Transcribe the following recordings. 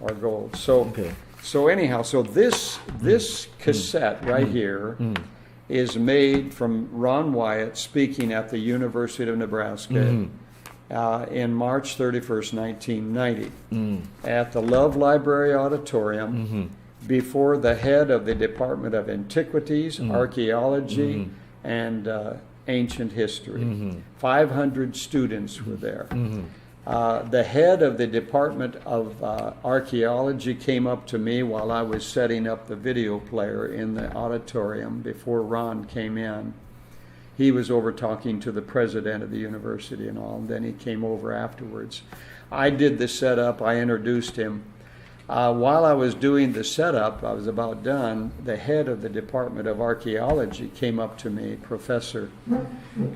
or gold. So anyhow, so this cassette right here is made from Ron Wyatt speaking at the University of Nebraska in March 31st, 1990, at the Love Library Auditorium, before the head of the Department of Antiquities, Archaeology, and Ancient History. 500 students were there. The head of the Department of Archaeology came up to me while I was setting up the video player in the auditorium before Ron came in. He was over talking to the president of the university and all, and then he came over afterwards. I did the setup, I introduced him. While I was doing the setup, I was about done, the head of the Department of Archaeology came up to me, professor,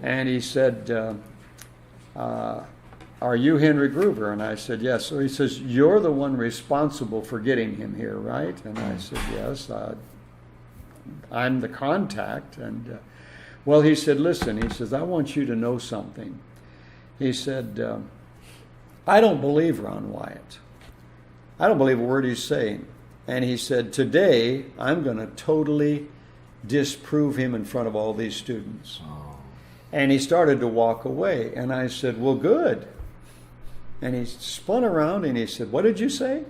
and he said, are you Henry Gruber? And I said, yes. So he says, you're the one responsible for getting him here, right? And I said, yes, I'm the contact. And well, he said, listen, he says, I want you to know something. He said, I don't believe Ron Wyatt. I don't believe a word he's saying. And he said, today, I'm going to totally disprove him in front of all these students. Oh. And he started to walk away. And I said, well, good. And he spun around and he said, what did you say?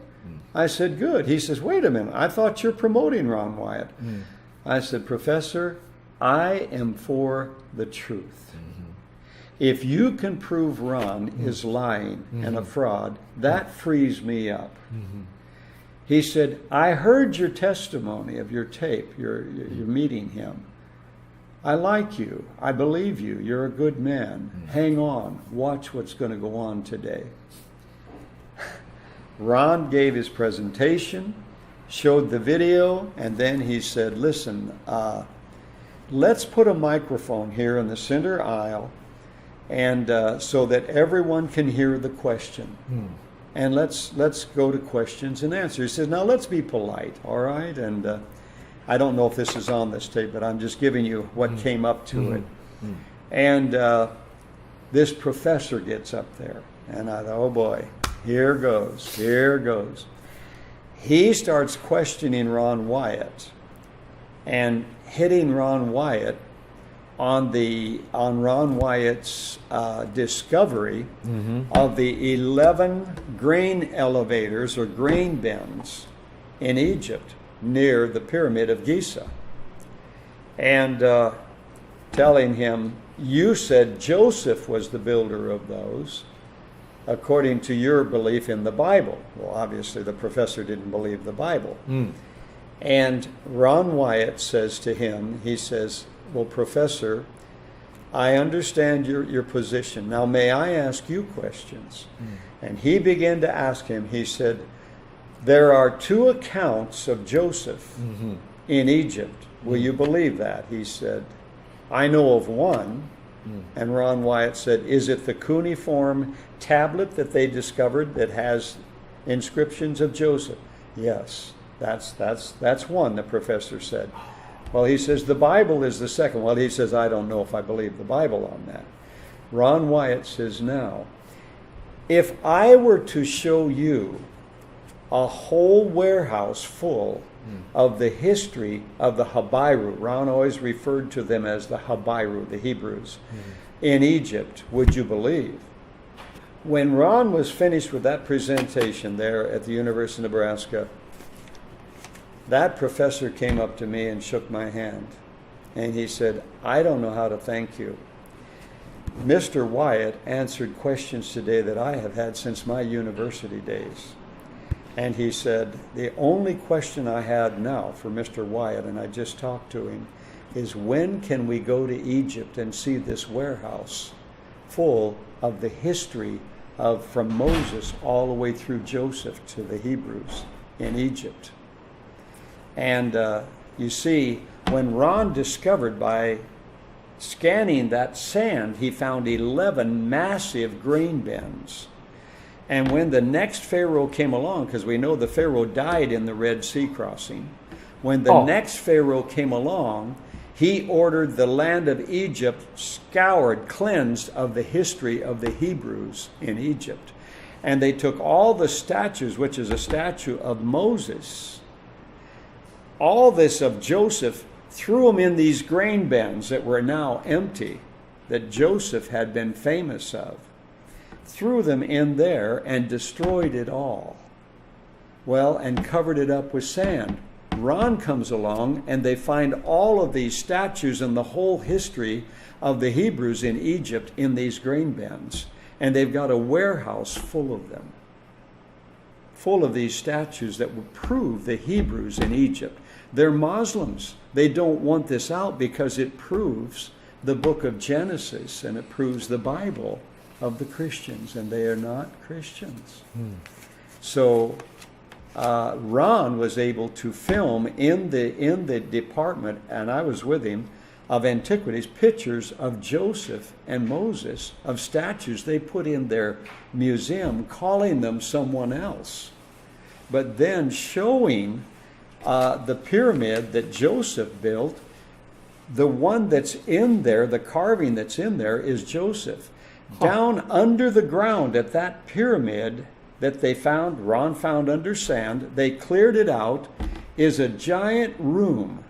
I said, good. He says, wait a minute. I thought you're promoting Ron Wyatt. I said, Professor, I am for the truth. If you can prove Ron is lying and a fraud, that frees me up. He said, I heard your testimony of your tape, you're meeting him. I like you. I believe you. You're a good man. Hang on. Watch what's going to go on today. Ron gave his presentation, showed the video, and then he said, listen, let's put a microphone here in the center aisle, and so that everyone can hear the question. And let's go to questions and answers. He says, now let's be polite, all right? And I don't know if this is on this tape, but I'm just giving you what came up to it. And this professor gets up there, and I thought, oh boy, here goes. He starts questioning Ron Wyatt and hitting Ron Wyatt on Ron Wyatt's discovery of the 11 grain elevators or grain bins in Egypt near the Pyramid of Giza, and telling him, you said Joseph was the builder of those according to your belief in the Bible. Well, obviously the professor didn't believe the Bible. And Ron Wyatt says to him, he says, well, Professor, I understand your position. Now, may I ask you questions? And he began to ask him, he said, there are 2 accounts of Joseph in Egypt. Will you believe that? He said, I know of one. And Ron Wyatt said, is it the cuneiform tablet that they discovered that has inscriptions of Joseph? Yes, that's one, the professor said. Well, he says, the Bible is the second. Well, he says, I don't know if I believe the Bible on that. Ron Wyatt says, now, if I were to show you a whole warehouse full of the history of the Habiru, Ron always referred to them as the Habiru, the Hebrews, in Egypt, would you believe? When Ron was finished with that presentation there at the University of Nebraska, that professor came up to me and shook my hand. And he said, I don't know how to thank you. Mr. Wyatt answered questions today that I have had since my university days. And he said, the only question I had now for Mr. Wyatt, and I just talked to him, is when can we go to Egypt and see this warehouse full of the history of from Moses all the way through Joseph to the Hebrews in Egypt? And you see, when Ron discovered by scanning that sand, he found 11 massive grain bins. And when the next Pharaoh came along, because we know the Pharaoh died in the Red Sea crossing, when the next Pharaoh came along, he ordered the land of Egypt scoured, cleansed of the history of the Hebrews in Egypt. And they took all the statues, which is a statue of Moses, all this of Joseph, threw them in these grain bins that were now empty, that Joseph had been famous of. Threw them in there and destroyed it all. Well, and covered it up with sand. Ron comes along and they find all of these statues and the whole history of the Hebrews in Egypt in these grain bins. And they've got a warehouse full of them, full of these statues that would prove the Hebrews in Egypt. They're Muslims. They don't want this out because it proves the book of Genesis and it proves the Bible of the Christians, and they are not Christians. So Ron was able to film in the department, and I was with him, of antiquities, pictures of Joseph and Moses, of statues they put in their museum, calling them someone else, but then showing the pyramid that Joseph built. The one that's in there, the carving that's in there, is Joseph. Down under the ground at that pyramid that they found, Ron found under sand, they cleared it out, is a giant room.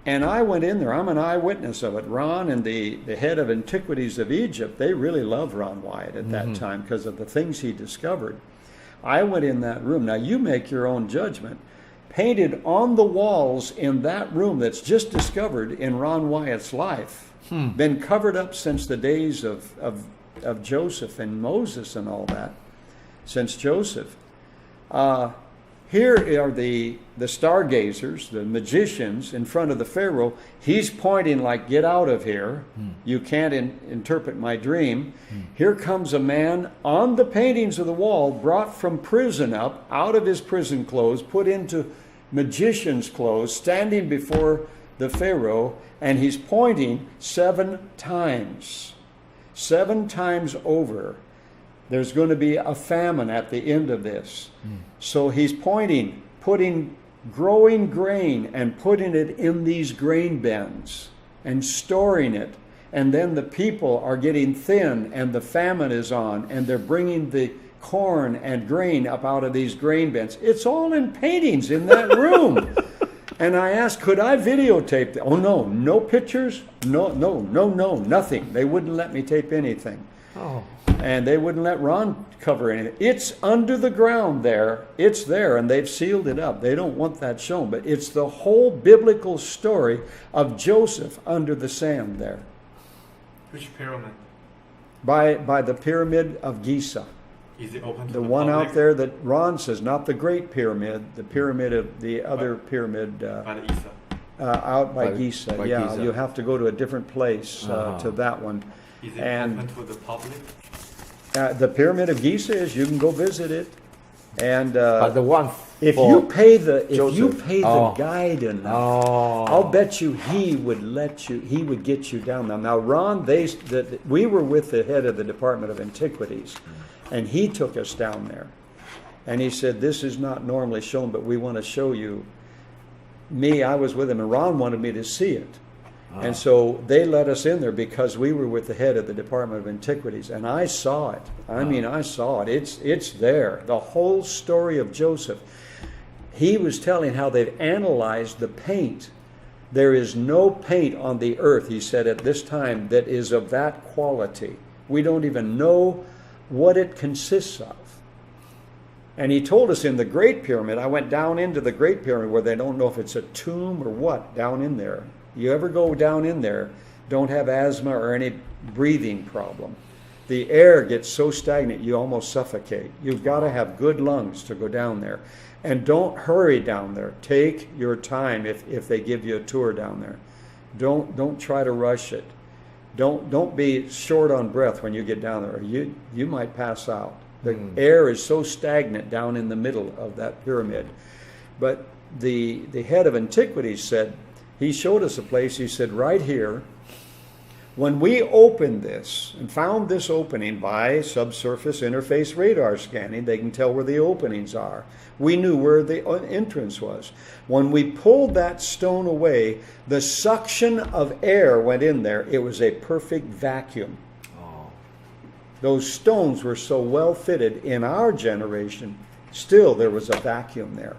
And I went in there. I'm an eyewitness of it. Ron and the head of Antiquities of Egypt, they really loved Ron Wyatt at that time because of the things he discovered. I went in that room. Now you make your own judgment. Painted on the walls in that room that's just discovered in Ron Wyatt's life, been covered up since the days of Joseph and Moses and all that, since Joseph. Here are the stargazers, the magicians in front of the Pharaoh. He's pointing like, get out of here. You can't interpret my dream. Here comes a man on the paintings of the wall, brought from prison up, out of his prison clothes, put into magician's clothes, standing before the Pharaoh, and he's pointing 7 times. 7 times over. There's going to be a famine at the end of this. So he's pointing, putting growing grain and putting it in these grain bins and storing it. And then the people are getting thin and the famine is on, and they're bringing the corn and grain up out of these grain bins. It's all in paintings in that room. And I asked, could I videotape that? Oh, no pictures? No, nothing. They wouldn't let me tape anything. Oh. And they wouldn't let Ron cover anything. It's under the ground there. It's there, and they've sealed it up. They don't want that shown. But it's the whole biblical story of Joseph under the sand there. Which pyramid? By the pyramid of Giza. Is it open to The the one public? out there that Ron says, not the Great Pyramid, the pyramid of the other pyramid By the Isa. out by By Giza. Giza. Yeah, you have to go to a different place to that one. Is it And open to the public? the pyramid of Giza is, you can go visit it. And But the one if for you pay the Joseph. guide enough, Oh. I'll bet you he would get you down there. Now Ron, we were with the head of the Department of Antiquities, and he took us down there, and he said, this is not normally shown, but we want to show you. I was with him, and Ron wanted me to see it. And so they let us in there because we were with the head of the Department of Antiquities, and I saw it. I saw it. It's there. The whole story of Joseph. He was telling how they've analyzed the paint. There is no paint on the earth, he said, at this time that is of that quality. We don't even know what it consists of. And he told us in the Great Pyramid, I went down into the Great Pyramid where they don't know if it's a tomb or what down in there. You ever go down in there, don't have asthma or any breathing problem. The air gets so stagnant you almost suffocate. You've got to have good lungs to go down there. And don't hurry down there. Take your time if they give you a tour down there. Don't try to rush it. Don't be short on breath when you get down there. You might pass out. The air is so stagnant down in the middle of that pyramid. But the head of Antiquities said, he showed us a place, he said, right here, when we opened this and found this opening by subsurface interface radar scanning, they can tell where the openings are. We knew where the entrance was. When we pulled that stone away, the suction of air went in there. It was a perfect vacuum. those stones were so well fitted in our generation, still there was a vacuum there.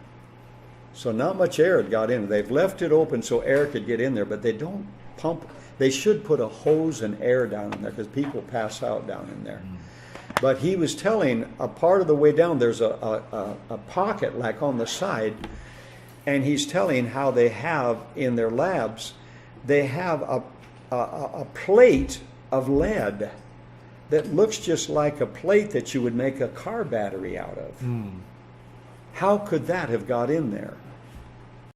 So not much air had got in. They've left it open so air could get in there, but they don't pump. They should put a hose and air down in there because people pass out down in there. But he was telling a part of the way down, there's a pocket like on the side, and he's telling how they have in their labs, they have a plate of lead that looks just like a plate that you would make a car battery out of. How could that have got in there?